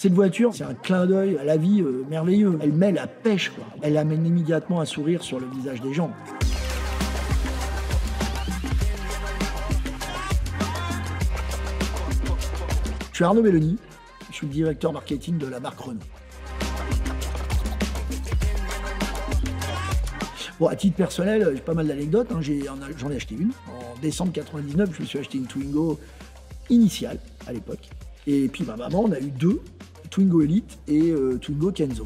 Cette voiture, c'est un clin d'œil à la vie merveilleux. Elle met la pêche, quoi. Elle amène immédiatement un sourire sur le visage des gens. Je suis Arnaud Belloni, je suis le directeur marketing de la marque Renault. Bon, à titre personnel, j'ai pas mal d'anecdotes, hein. J'en ai acheté une. En décembre 99, je me suis acheté une Twingo initiale, à l'époque. Et puis ma maman, on a eu deux, Twingo Elite et Twingo Kenzo.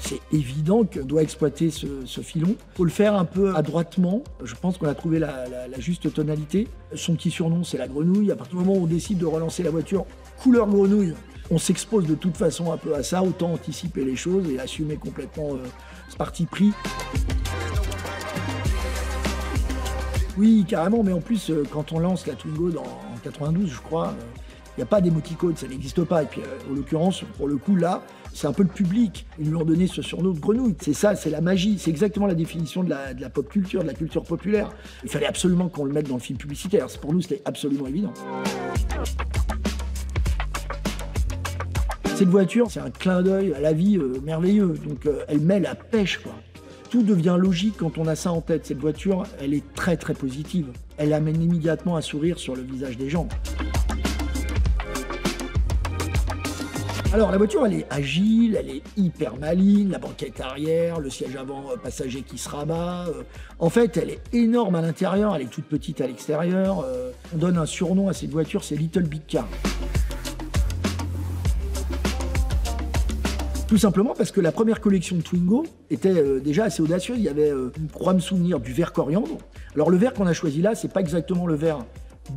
C'est évident qu'on doit exploiter ce filon. Il faut le faire un peu adroitement. Je pense qu'on a trouvé la juste tonalité. Son petit surnom, c'est la grenouille. À partir du moment où on décide de relancer la voiture couleur grenouille, on s'expose de toute façon un peu à ça. Autant anticiper les choses et assumer complètement ce parti pris. Oui, carrément, mais en plus, quand on lance la Twingo en 92, je crois, il n'y a pas d'émoticône, ça n'existe pas. Et puis, en l'occurrence, pour le coup, là, c'est un peu le public. Ils lui ont donné ce surnom de grenouille. C'est ça, c'est la magie. C'est exactement la définition de la pop culture, de la culture populaire. Il fallait absolument qu'on le mette dans le film publicitaire. Pour nous, c'était absolument évident. Cette voiture, c'est un clin d'œil à la vie merveilleux. Donc, elle met la pêche, quoi. Tout devient logique quand on a ça en tête. Cette voiture, elle est très très positive. Elle amène immédiatement un sourire sur le visage des gens. Alors la voiture, elle est agile, elle est hyper maligne, la banquette arrière, le siège avant passager qui se rabat. En fait, elle est énorme à l'intérieur, elle est toute petite à l'extérieur. On donne un surnom à cette voiture, c'est Little Big Car. Tout simplement parce que la première collection de Twingo était déjà assez audacieuse. Il y avait une croix de souvenir du vert coriandre. Alors le vert qu'on a choisi là, c'est pas exactement le vert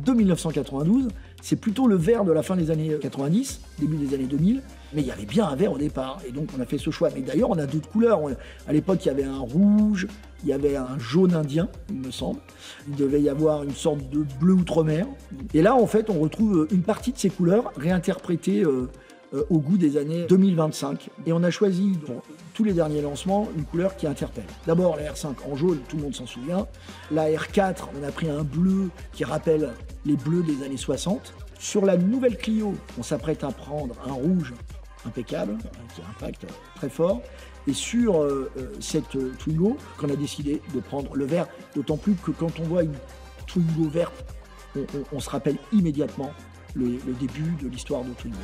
de 1992, c'est plutôt le vert de la fin des années 90, début des années 2000, mais il y avait bien un vert au départ, et donc on a fait ce choix. Mais d'ailleurs, on a d'autres couleurs. À l'époque, il y avait un rouge, il y avait un jaune indien, il me semble. Il devait y avoir une sorte de bleu outre-mer. Et là, en fait, on retrouve une partie de ces couleurs réinterprétées au goût des années 2025. Et on a choisi, pour tous les derniers lancements, une couleur qui interpelle. D'abord la R5 en jaune, tout le monde s'en souvient. La R4, on a pris un bleu qui rappelle les bleus des années 60. Sur la nouvelle Clio, on s'apprête à prendre un rouge impeccable, qui impacte très fort. Et sur cette Twingo, qu'on a décidé de prendre le vert, d'autant plus que quand on voit une Twingo verte, on se rappelle immédiatement le début de l'histoire de Twingo.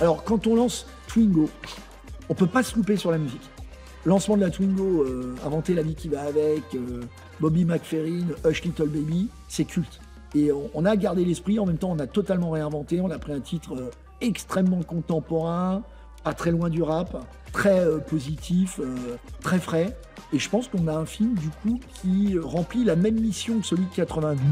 Alors, quand on lance Twingo, on peut pas se louper sur la musique. Lancement de la Twingo, inventer la vie qui va avec, Bobby McFerrin, Hush Little Baby, c'est culte. Et on a gardé l'esprit, en même temps on a totalement réinventé, on a pris un titre extrêmement contemporain, pas très loin du rap, très positif, très frais. Et je pense qu'on a un film, du coup, qui remplit la même mission que celui de 92.